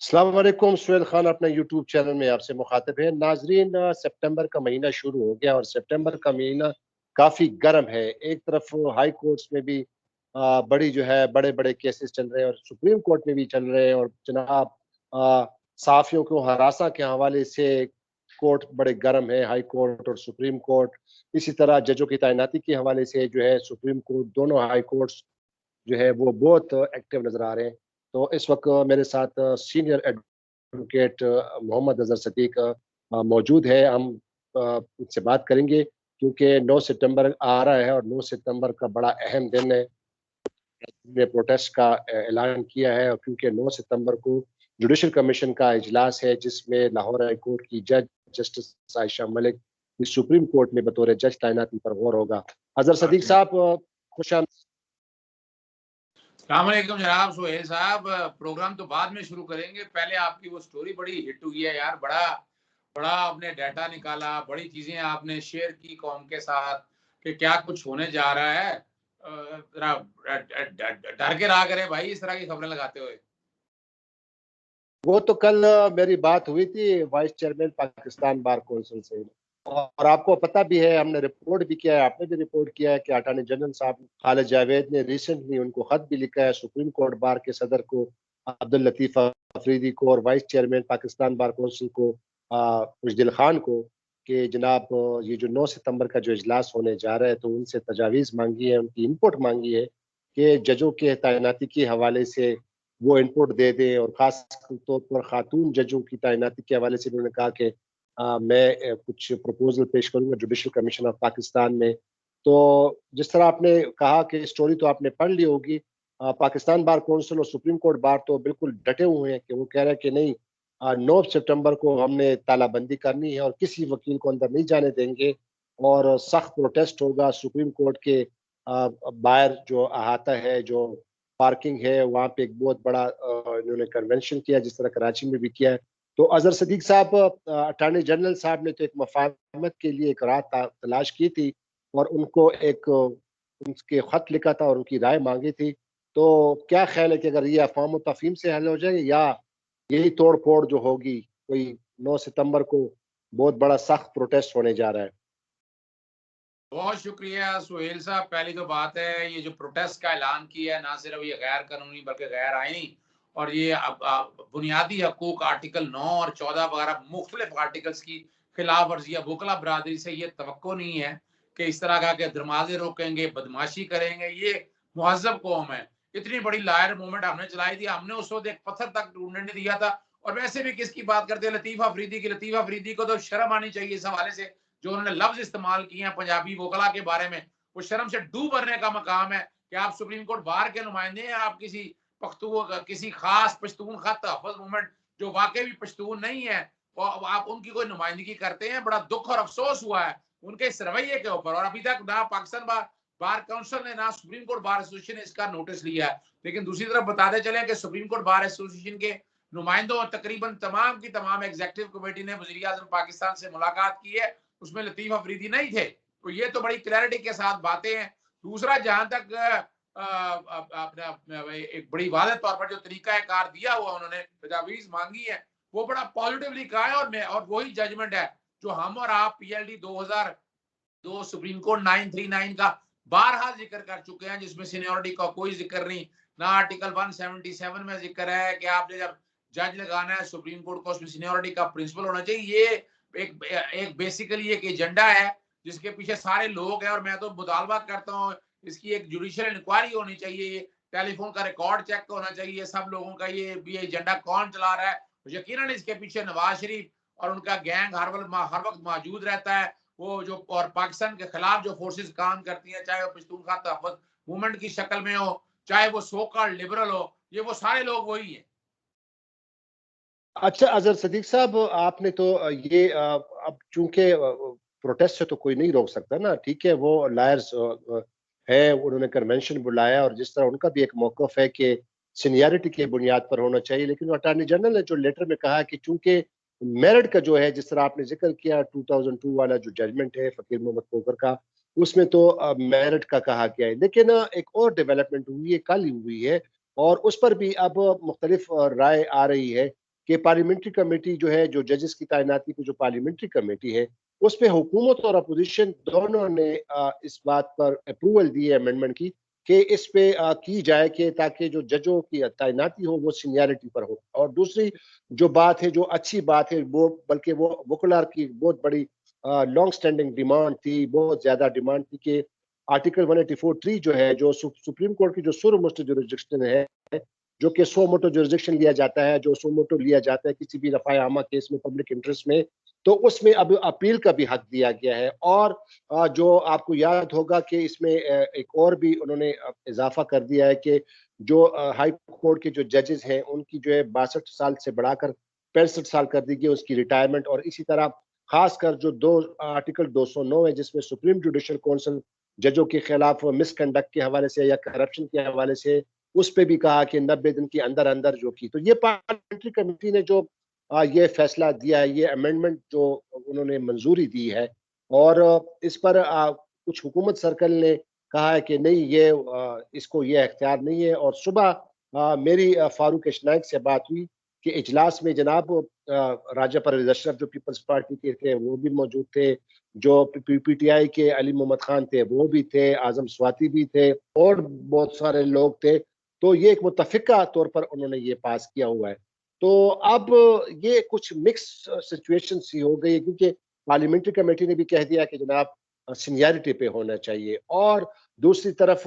अस्सलाम वालेकुम। सुहेल खान अपने यूट्यूब चैनल में आपसे मुखातिब है। नाजरीन, सितंबर का महीना शुरू हो गया और सितंबर का महीना काफ़ी गर्म है। एक तरफ हाई कोर्ट्स में भी बड़ी जो है बड़े बड़े केसेस चल रहे हैं और सुप्रीम कोर्ट में भी चल रहे हैं। और जनाब, सहाफ़ियों को हरासा के हवाले से कोर्ट बड़े गर्म है, हाई कोर्ट और सुप्रीम कोर्ट। इसी तरह जजों की तैनाती के हवाले से जो है सुप्रीम कोर्ट, दोनों हाई कोर्ट्स जो है वो बहुत एक्टिव नज़र आ रहे हैं। तो इस वक़्त मेरे साथ सीनियर एडवोकेट मोहम्मद अज़हर सदीक मौजूद है। हम उनसे बात करेंगे क्योंकि 9 सितंबर आ रहा है और 9 सितंबर का बड़ा अहम दिन है। ने प्रोटेस्ट का ऐलान किया है और क्योंकि 9 सितंबर को जुडिशल कमीशन का इजलास है जिसमें लाहौर हाई कोर्ट की जज जस्टिस आयशा मलिक की सुप्रीम कोर्ट में बतौर जज तैनाती पर गौर होगा। अज़हर सदीक साहब, खुशामदीद। सलामुअलैकुम जनाब सुहेल साहब। प्रोग्राम तो बाद में शुरू करेंगे, पहले आपकी वो स्टोरी बड़ी हिट हुई है यार। बड़ा बड़ा आपने डाटा निकाला, बड़ी चीजें आपने शेयर की कौम के साथ कि क्या कुछ होने जा रहा है। जरा डर के रहा करे भाई इस तरह की खबरें लगाते हुए। वो तो कल मेरी बात हुई थी vice chairman Pakistan bar council से। और आपको पता भी है, हमने रिपोर्ट भी किया है, आपने भी रिपोर्ट किया है कि अटॉर्नी जनरल साहब खालिद जावेद ने रिसेंटली उनको खत भी लिखा है, सुप्रीम कोर्ट बार के सदर को अब्दुल लतीफ अफरीदी को और vice chairman Pakistan bar council को खुशदिल खान को कि जनाब, ये जो 9 सितंबर का जो इजलास होने जा रहा है तो उनसे तजावीज़ मांगी है, उनकी इनपुट मांगी है कि जजों के तैनाती के हवाले से वो इनपुट दे दें। और ख़ास तौर पर ख़ातून जजों की तैनाती के हवाले से उन्होंने कहा कि मैं कुछ प्रपोज़ल पेश करूँगा जुडिशल कमीशन ऑफ पाकिस्तान में। तो जिस तरह आपने कहा कि स्टोरी तो आपने पढ़ ली होगी, पाकिस्तान बार कौंसिल और सुप्रीम कोर्ट बार तो बिल्कुल डटे हुए हैं कि वो कह रहे हैं कि नहीं, 9 सितंबर को हमने तालाबंदी करनी है और किसी वकील को अंदर नहीं जाने देंगे और सख्त प्रोटेस्ट होगा। सुप्रीम कोर्ट के बाहर जो अहाता है, जो पार्किंग है, वहाँ पे एक बहुत बड़ा इन्होंने कन्वेंशन किया जिस तरह कराची में भी किया है। तो अज़हर सदीक साहब, अटॉर्नी जनरल साहब ने तो एक मफाहमत के लिए एक राह तलाश की थी और उनको एक उनके खत लिखा था और उनकी राय मांगी थी। तो क्या ख्याल है कि अगर ये अफ़वाह व तफ़हीम से हल हो जाए या यही तोड़ फोड़ जो होगी, कोई 9 सितंबर को बहुत बड़ा सख्त प्रोटेस्ट होने जा रहा है? बहुत शुक्रिया सुहेल साहब। पहली तो बात है, ये जो प्रोटेस्ट का ऐलान किया है, ना सिर्फ ये गैर कानूनी बल्कि गैर आईनी और ये बुनियादी हकूक आर्टिकल 9 और 14 वगैरह मुख्तलिफ आर्टिकल्स की खिलाफ वर्जी है। वकला बरादरी से ये तवक्को नहीं है कि इस तरह का के दरवाजे रोकेंगे, बदमाशी करेंगे। ये मुहज़्ज़ब कौम है। इतनी बड़ी लायर मूवमेंट हमने चलाई थी, हमने उस वक्त एक पत्थर तक ढूंढने नहीं दिया था। और वैसे भी किसकी बात करते हैं, लतीफ़ अफरीदी की। लतीफ़ अफरीदी को तो शर्म आनी चाहिए इस हवाले से जो उन्होंने लफ्ज इस्तेमाल किए हैं पंजाबी वकला के बारे में। वो शर्म से डूब भरने का मकाम है कि आप सुप्रीम कोर्ट बार के नुमाइंदे हैं। आप किसी पख्तू किसी खास पश्तून खत तहफ़्फ़ुज़ मूवमेंट जो वाकई भी पश्तून नहीं है, और आप उनकी कोई नुमाइंदगी करते हैं। बड़ा दुख और अफसोस हुआ है उनके इस रवैये के ऊपर। और अभी तक ना पाकिस्तान बार काउंसिल ने ना सुप्रीम कोर्ट बार एसोसिएशन ने इसका नोटिस लिया है। लेकिन दूसरी तरफ बताते चले कि सुप्रीम कोर्ट बार एसोसिएशन के नुमाइंदों और तकरीबन तमाम की तमाम एग्जीक्यूटिव कमेटी ने वज़ीर आज़म पाकिस्तान से मुलाकात की है, उसमें लतीफ अफरीदी नहीं थे। तो ये तो बड़ी क्लैरिटी के साथ बातें हैं। दूसरा, जहां तक आपने एक बड़ी वाज़ेह तौर पर जो तरीका कार दिया हुआ उन्होंने तजावीज मांगी है, वो बड़ा पॉजिटिवली कहा है। और वही जजमेंट है जो हम और आप पीएलडी 2002 सुप्रीम कोर्ट 939 का बारहा जिक्र कर चुके हैं, जिसमें सीनियोरिटी का कोई जिक्र नहीं। ना आर्टिकल 177 में जिक्र है कि आपने जब जज लगाना है सुप्रीम कोर्ट को, उसमें सीनियोरिटी का प्रिंसिपल होना चाहिए। ये एक बेसिकली एक एजेंडा है जिसके पीछे सारे लोग हैं। और मैं तो मुतालबा करता हूँ इसकी एक जुडिशियल इंक्वायरी होनी चाहिए, टेलीफोन का रिकॉर्ड चेक होना चाहिए सब लोगों का, ये एजेंडा कौन चला रहा है। यकीनन इसके पीछे नवाज शरीफ और उनका गैंग हर वक्त मौजूद रहता है। वो जो और पाकिस्तान के खिलाफ जो फोर्सेस काम करती हैं, चाहे वो पश्तूनख्वा तहफ़्फ़ुज़ मूवमेंट की शक्ल में हो, चाहे वो सो कॉल्ड लिबरल हो, ये वो सारे लोग वही हैं। अच्छा अज़हर सदीक साहब, आपने तो ये अब चूंकि प्रोटेस्ट से तो कोई नहीं रोक सकता ना, ठीक है, वो लायर्स है, उन्होंने कन्वेंशन बुलाया और जिस तरह उनका भी एक मौक़िफ़ है कि सीनियरिटी की बुनियाद पर होना चाहिए। लेकिन अटॉर्नी जनरल ने जो लेटर में कहा कि चूंकि मेरिट का जो है, जिस तरह आपने जिक्र किया 2002 वाला जो जजमेंट है फ़कीर मोहम्मद खोखर का, उसमें तो मेरिट का कहा गया है। लेकिन एक और डेवलपमेंट हुई है, कल ही हुई है और उस पर भी अब मुख्तलिफ राय आ रही है कि पार्लियामेंट्री कमेटी जो है, जो जजेस की तैनाती की जो पार्लियामेंट्री कमेटी है, उसमें हुकूमत और अपोजिशन दोनों ने इस बात पर अप्रूवल दी है अमेंडमेंट की कि इस पे की जाए कि ताकि जो जजों की तैनाती हो वो सीनियरिटी पर हो। और दूसरी जो बात है, जो अच्छी बात है, वो बल्कि वो वकलार की बहुत बड़ी लॉन्ग स्टैंडिंग डिमांड थी, बहुत ज्यादा डिमांड थी कि आर्टिकल 184(3) जो है, जो सुप्रीम कोर्ट की जो सुर मुस्ट जुरिस्डिक्शन है, जो कि सो मोटो जुरिस्डिक्शन लिया जाता है, जो सो मोटो लिया जाता है किसी भी रफ़ाए आमा केस में पब्लिक इंटरेस्ट में, तो उसमें अब अपील का भी हक दिया गया है। और जो आपको याद होगा कि इसमें एक और भी उन्होंने इजाफा कर दिया है कि जो हाई कोर्ट के जो जजेस हैं उनकी जो है 62 साल से बढ़ाकर 65 साल कर दी गई उसकी रिटायरमेंट। और इसी तरह खासकर जो दो आर्टिकल 209 है जिसमें सुप्रीम जुडिशल काउंसिल जजों के खिलाफ मिसकंडक्ट के हवाले से या करप्शन के हवाले से, उस पे भी कहा कि 90 दिन के अंदर अंदर जो की। तो ये पार्लियामेंट्री कमेटी ने जो ये फैसला दिया है, ये अमेंडमेंट जो उन्होंने मंजूरी दी है, और इस पर कुछ हुकूमत सर्कल ने कहा है कि नहीं, ये इसको ये इख्तियार नहीं है। और सुबह मेरी फारूक अशनाइक से बात हुई कि इजलास में जनाब राजा परवेज अशरफ जो पीपल्स पार्टी के थे वो भी मौजूद थे, जो पीटीआई के अली मोहम्मद खान थे वो भी थे, आजम स्वाति भी थे, और बहुत सारे लोग थे। तो ये एक मुतफिका तौर पर उन्होंने ये पास किया हुआ है। तो अब ये कुछ मिक्स सिचुएशन सी हो गई है, क्योंकि पार्लियामेंट्री कमेटी ने भी कह दिया कि जनाब सीनियरिटी पे होना चाहिए, और दूसरी तरफ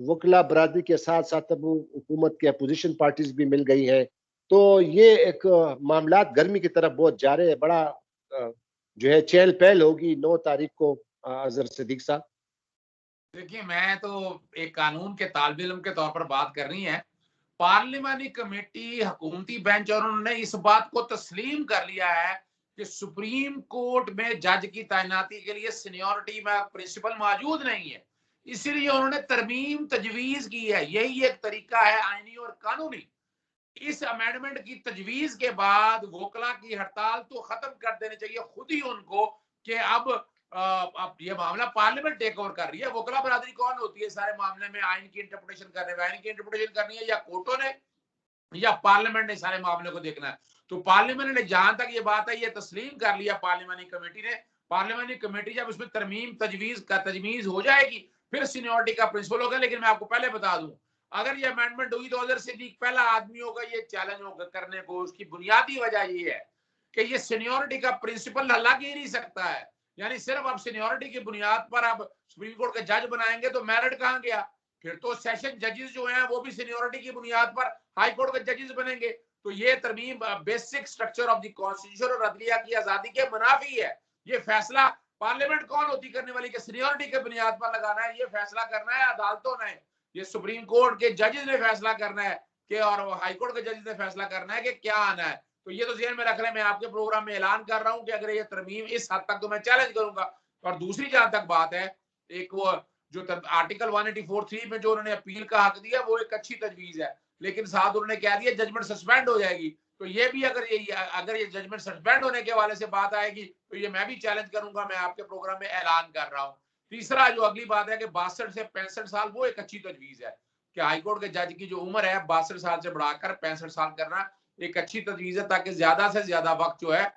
वकला बरादरी के साथ साथ अब हुकूमत के अपोजिशन पार्टीज भी मिल गई हैं। तो ये एक मामलात गर्मी की तरफ बहुत जा रहे हैं। बड़ा जो है चहल पहल होगी 9 तारीख को। अजहर सिद्दीक साहब, देखिए, मैं तो एक कानून के तालिब इल्म के तौर पर बात कर रही है। पार्लियामानी कमेटी, हुकूमती बेंच, और उन्होंने इस बात को तस्लीम कर लिया है कि सुप्रीम कोर्ट में जज की तैनाती के लिए सीनियोरिटी में प्रिंसिपल मौजूद नहीं है, इसीलिए उन्होंने तरमीम तजवीज की है। यही एक तरीका है आईनी और कानूनी। इस अमेंडमेंट की तजवीज के बाद वोकला की हड़ताल तो खत्म कर देनी चाहिए खुद ही उनको, कि अब ये मामला पार्लियामेंट टेक ओवर कर रही है। वोकला बरादरी कौन होती है सारे मामले में आइन की इंटरप्रिटेशन करने में? आइन की इंटरप्रिटेशन करनी है या कोर्टों ने या पार्लियामेंट ने सारे मामले को देखना है? तो पार्लियामेंट ने, जहां तक ये बात है, ये तस्लीम कर लिया पार्लियामानी कमेटी ने। पार्लियामानी कमेटी जब उसमें तरमीम तजवीज हो जाएगी, फिर सीनियोरिटी का प्रिंसिपल होगा। लेकिन मैं आपको पहले बता दूं, अगर ये अमेंडमेंट हुई तो अजहर सिद्दीक पहला आदमी होगा ये चैलेंज होगा करने को। उसकी बुनियादी वजह ये है कि ये सीनियोरिटी का प्रिंसिपल लग ही नहीं सकता है। यानी सिर्फ अब सीनियोरिटी की बुनियाद पर अब सुप्रीम कोर्ट के जज बनाएंगे तो मेरिट कहां गया? फिर तो सेशन जजेस जो हैं वो भी सीनियोरिटी की बुनियाद पर हाई कोर्ट के जजेस बनेंगे। तो ये तरमीम basic structure of the constitution और अदलिया की आजादी के मुनाफी है। ये फैसला पार्लियामेंट कौन होती करने वाली कि सीनियोरिटी के बुनियाद पर लगाना है? ये फैसला करना है अदालतों ने, ये सुप्रीम कोर्ट के जजेस ने फैसला करना है कि, और हाई कोर्ट के जजेस ने फैसला करना है कि क्या आना है। तो ये तो ज़हन में रख रहे हैं। मैं आपके प्रोग्राम में ऐलान कर रहा हूं कि अगर ये तरमीम इस हद तक, तो मैं चैलेंज करूंगा। और दूसरी जहां तक बात है, एक वो जो आर्टिकल 184(3) में जो उन्होंने अपील का हक दिया, वो एक अच्छी तजवीज है। लेकिन साथ उन्होंने कह दिया जजमेंट सस्पेंड हो जाएगी। तो ये भी अगर ये जजमेंट सस्पेंड होने के हवाले से बात आएगी तो ये मैं भी चैलेंज करूंगा। मैं आपके प्रोग्राम में ऐलान कर रहा हूं। तीसरा जो अगली बात है कि 62 से 65 साल, वो एक अच्छी तजवीज है कि हाईकोर्ट के जज की जो उम्र है 62 साल से बढ़ाकर 65 साल करना एक अच्छी तजवीज है, ताकि ज्यादा से ज्यादा वक्त जो है,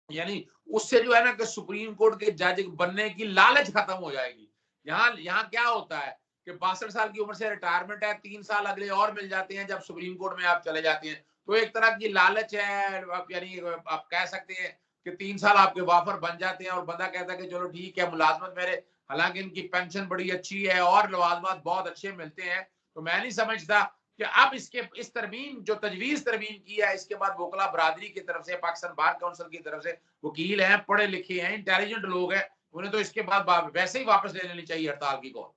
यानी उससे जो है ना कि सुप्रीम कोर्ट के जज बनने की लालच खत्म हो जाएगी। यहाँ यहाँ क्या होता है कि 62 साल की उम्र से रिटायरमेंट है, 3 साल अगले और मिल जाते हैं जब सुप्रीम कोर्ट में आप चले जाते हैं। तो एक तरह की लालच है, यानी आप कह सकते हैं कि 3 साल आपके वाफर बन जाते हैं और बंदा कहता है कि चलो ठीक है, मुलाजमत मेरे, हालांकि इनकी पेंशन बड़ी अच्छी है और लवाजमात बहुत अच्छे मिलते हैं। तो मैं नहीं समझता कि अब इस तरमीम जो तजवीज तरमीम की है, इसके बाद वकला बरादरी की तरफ से, पाकिस्तान बार काउंसिल की तरफ से, वकील हैं, पढ़े लिखे हैं, इंटेलिजेंट लोग हैं, उन्हें तो इसके बाद वैसे ही वापस ले लेनी चाहिए हड़ताल की कॉल।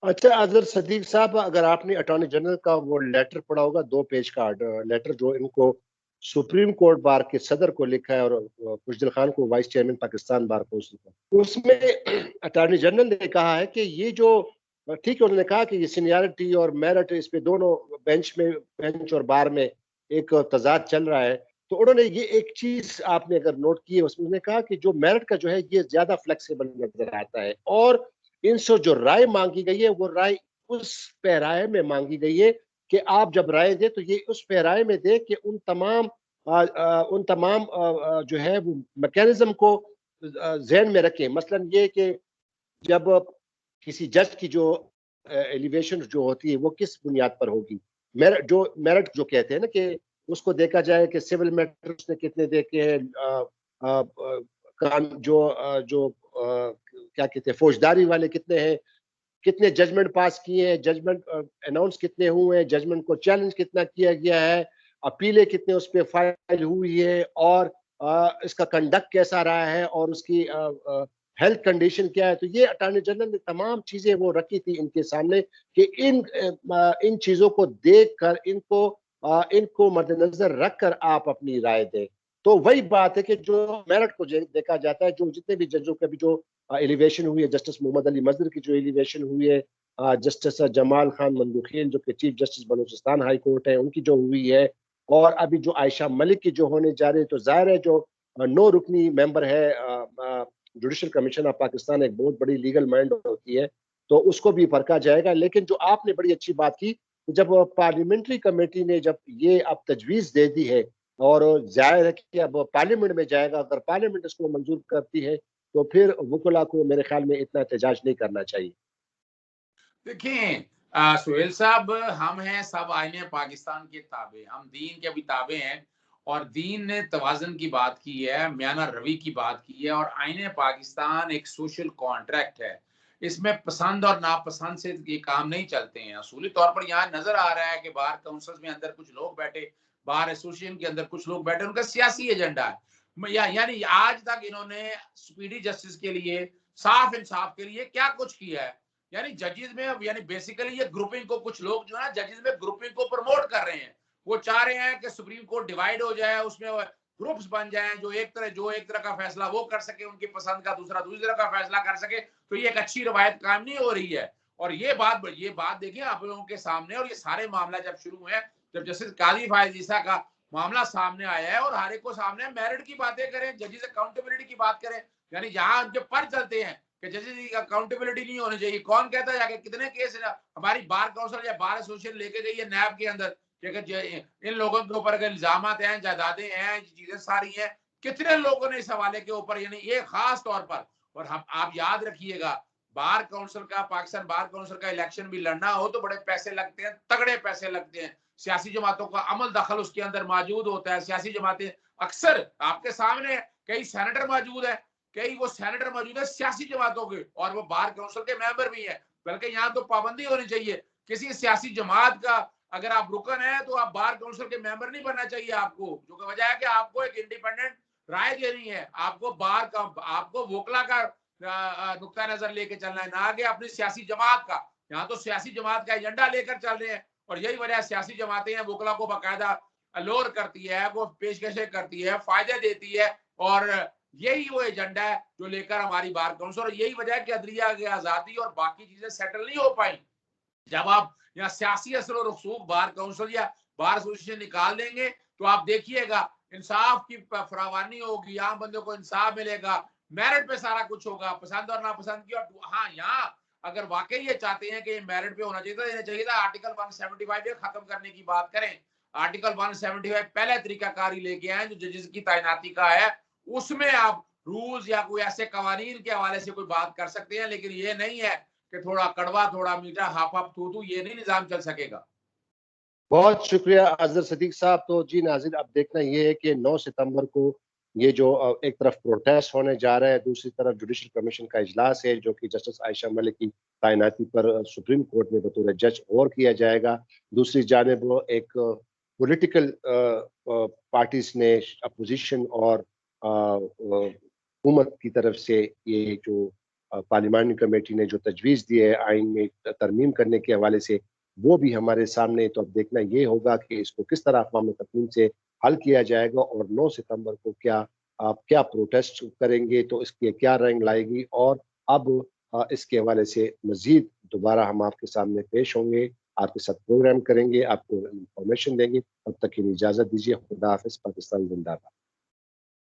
अच्छा अजहर सदीक साहब, अगर आपने अटॉर्नी जनरल का वो लेटर पढ़ा होगा, 2 पेज का लेटर जो इनको सुप्रीम कोर्ट बार के सदर को लिखा है, और खुशदिल खान को vice chairman Pakistan bar council का, उसमें अटॉर्नी जनरल ने कहा है कि ये जो, ठीक है, उन्होंने कहा कि ये सीनियरिटी और मेरिट, इस पे दोनों बेंच और बार में एक तजाद चल रहा है। तो उन्होंने ये एक चीज आपने अगर नोट की है, उसमें उन्होंने कहा कि जो मेरिट का जो है ये ज्यादा फ्लेक्सिबल नजर आता है, और इनसे जो राय मांगी गई है वो राय उस पैराए में मांगी गई है कि आप जब राय दें तो ये उस पे राय में दें कि उन तमाम जो है वो मैकेनिज्म को ज़हन में रखें। मसलन ये कि जब किसी जज की जो एलिवेशन जो होती है वो किस बुनियाद पर होगी, मेरिट जो कहते हैं ना कि उसको देखा जाए कि सिविल मैटर्स ने कितने देखे हैं, क्या कहते हैं फौजदारी वाले कितने हैं, कितने जजमेंट पास किए हैं, जजमेंट अनाउंस कितने हुए हैं, जजमेंट को चैलेंज कितना किया गया है, अपीलें कितने उस पर फाइल हुई है, और इसका कंडक्ट कैसा रहा है, और उसकी हेल्थ कंडीशन क्या है। तो ये अटॉर्नी जनरल ने तमाम चीजें वो रखी थी इनके सामने कि इन चीजों को देखकर इनको मद्देनजर रखकर आप अपनी राय दें। तो वही बात है कि जो मेरिट को देखा जाता है, जो जितने भी जजों का भी जो एलिवेशन हुई है, जस्टिस मोहम्मद अली मजदर की जो एलिवेशन हुई है, जस्टिस जमाल खान मंदुखिल जो कि chief justice Balochistan high court है उनकी जो हुई है, और अभी जो आयशा मलिक की जो होने जा रही है, तो जाहिर है जो 9 रुकनी मेंबर है जुडिशल कमीशन ऑफ पाकिस्तान, एक बहुत बड़ी लीगल माइंड होती है, तो उसको भी परखा जाएगा। लेकिन जो आपने बड़ी अच्छी बात की, जब पार्लियामेंट्री कमेटी ने जब ये अब तजवीज दे दी है, और जाहिर है कि अब पार्लियामेंट में जाएगा, अगर पार्लियामेंट इसको मंजूर करती है तो फिर वकुला को मेरे ख्याल में इतना एहतजाज नहीं करना चाहिए। देखिए सुहेल साहब, हम हैं सब आईने पाकिस्तान के ताबे, हम दीन के भी ताबे हैं, और दीन ने तवाज़ुन की बात की है, म्याना रवि की बात की है, और आईने पाकिस्तान एक सोशल कॉन्ट्रैक्ट है। इसमें पसंद और नापसंद से ये काम नहीं चलते हैं। असूली तौर पर यहाँ नजर आ रहा है कि बार काउंसिल्स में अंदर कुछ लोग बैठे, बार एसोसिएशन के अंदर कुछ लोग बैठे, उनका सियासी एजेंडा है। यानी आज तक इन्होंने स्पीडी जस्टिस के लिए, साफ इंसाफ के लिए क्या कुछ किया है? यानी जजेस में, यानी बेसिकली ये ग्रुपिंग को, कुछ लोग जो है जजेस में ग्रुपिंग को प्रमोट कर रहे हैं। वो चाह रहे हैं कि सुप्रीम कोर्ट डिवाइड हो जाए, उसमें ग्रुप्स बन जाएं, जो एक तरह का फैसला वो कर सके, उनकी पसंद का, दूसरा दूसरी तरह का फैसला कर सके। तो ये एक अच्छी रवायत कायम नहीं हो रही है। और ये बात देखिए आप लोगों के सामने, और ये सारे मामला जब शुरू हुए, जब जस्टिस काजी फायज ईसा का मामला सामने आया है, और हर एक को सामने मेरिट की बातें करें, जजेस अकाउंटेबिलिटी की बात करें, यानी जहां उनके पर चलते हैं कि जजेस की अकाउंटेबिलिटी नहीं होनी चाहिए। कौन कहता है जाके, कितने केस हमारी बार काउंसिल या बार एसोसिएशन लेके गई है नैब के अंदर कि इन लोगों के ऊपर अगर इल्जाम हैं, जायदादें हैं, चीजें सारी हैं, कितने लोगों ने इस हवाले के ऊपर, यानी ये खास तौर पर। और हम, आप याद रखिएगा, बार काउंसिल का, पाकिस्तान बार काउंसिल का इलेक्शन भी लड़ना हो तो बड़े पैसे लगते हैं, तगड़े पैसे लगते हैं। सियासी जमातों का अमल दखल उसके अंदर मौजूद होता है। सियासी जमातें अक्सर आपके सामने, कई सेनेटर मौजूद है, कई वो सेनेटर मौजूद है सियासी जमातों के, और वो बार काउंसिल के मेंबर भी हैं। बल्कि यहाँ तो पाबंदी होनी चाहिए, किसी सियासी जमात का अगर आप रुकन है तो आप बार काउंसिल के मेंबर नहीं बनना चाहिए आपको। जो वजह है कि आपको एक इंडिपेंडेंट राय देनी है, आपको बार का, आपको वोकला का नुक्ता नजर लेके चलना है, ना कि अपनी सियासी जमात का। यहाँ तो सियासी जमात का एजेंडा लेकर चल रहे हैं, और यही वजह सियासी जमातें हैं वोकला को बाकायदा अलोर करती है, वो पेशकशें करती है, फायदे देती है, और यही वो एजेंडा है जो लेकर हमारी बार काउंसिल, और यही वजह है कि अदलिया की आजादी और बाकी चीजें सेटल नहीं हो पाई। जब आप यहाँ सियासी असर और रसूख बार काउंसिल या बार एसोसिएशन निकाल देंगे, तो आप देखिएगा इंसाफ की फरावानी होगी, आम बंदों को इंसाफ मिलेगा, मेरिट पे सारा कुछ होगा, पसंद और नापसंद की। और हाँ, यहाँ अगर वाकई ये चाहते हैं कि मेरिट पे होना चाहिए था आर्टिकल 175 ये खत्म करने की बात करें। आर्टिकल 175 पहले तरीकाकारी लेके आए जो जजेस की तैनाती का है, उसमें आप रूल्स या कोई ऐसे कवानीन के हवाले से कोई बात कर सकते हैं, लेकिन ये नहीं है कि थोड़ा कड़वा थोड़ा मीठा, हाफ हाफ थू थू, ये नहीं निजाम चल सकेगा। बहुत शुक्रिया अजहर सदीक साहब। तो जी नाज़रीन, अब देखना ये है कि 9 सितंबर को ये जो एक तरफ प्रोटेस्ट होने जा रहा है, दूसरी तरफ जुडिशल कमीशन का इजलास है जो कि जस्टिस आयशा मलिक की तैनाती पर सुप्रीम कोर्ट में बतौर जज और किया जाएगा। दूसरी जानिब एक पॉलिटिकल पार्टीज ने, अपोजिशन और हुकूमत की तरफ से ये जो पार्लिमानी कमेटी ने जो तजवीज़ दी है आइन में तरमीम करने के हवाले से, वो भी हमारे सामने। तो अब देखना ये होगा कि इसको किस तरह अक़वाम तस्लीम से हल किया जाएगा, और 9 सितंबर को क्या प्रोटेस्ट करेंगे, तो इसकी क्या रंग लाएगी। और अब इसके हवाले से मज़ीद दोबारा हम आपके सामने पेश होंगे, आपके साथ प्रोग्राम करेंगे, आपको इंफॉर्मेशन देंगे। तब तक की इजाज़त दीजिए। खुदा हाफ़िज़। पाकिस्तान जिंदाबाद।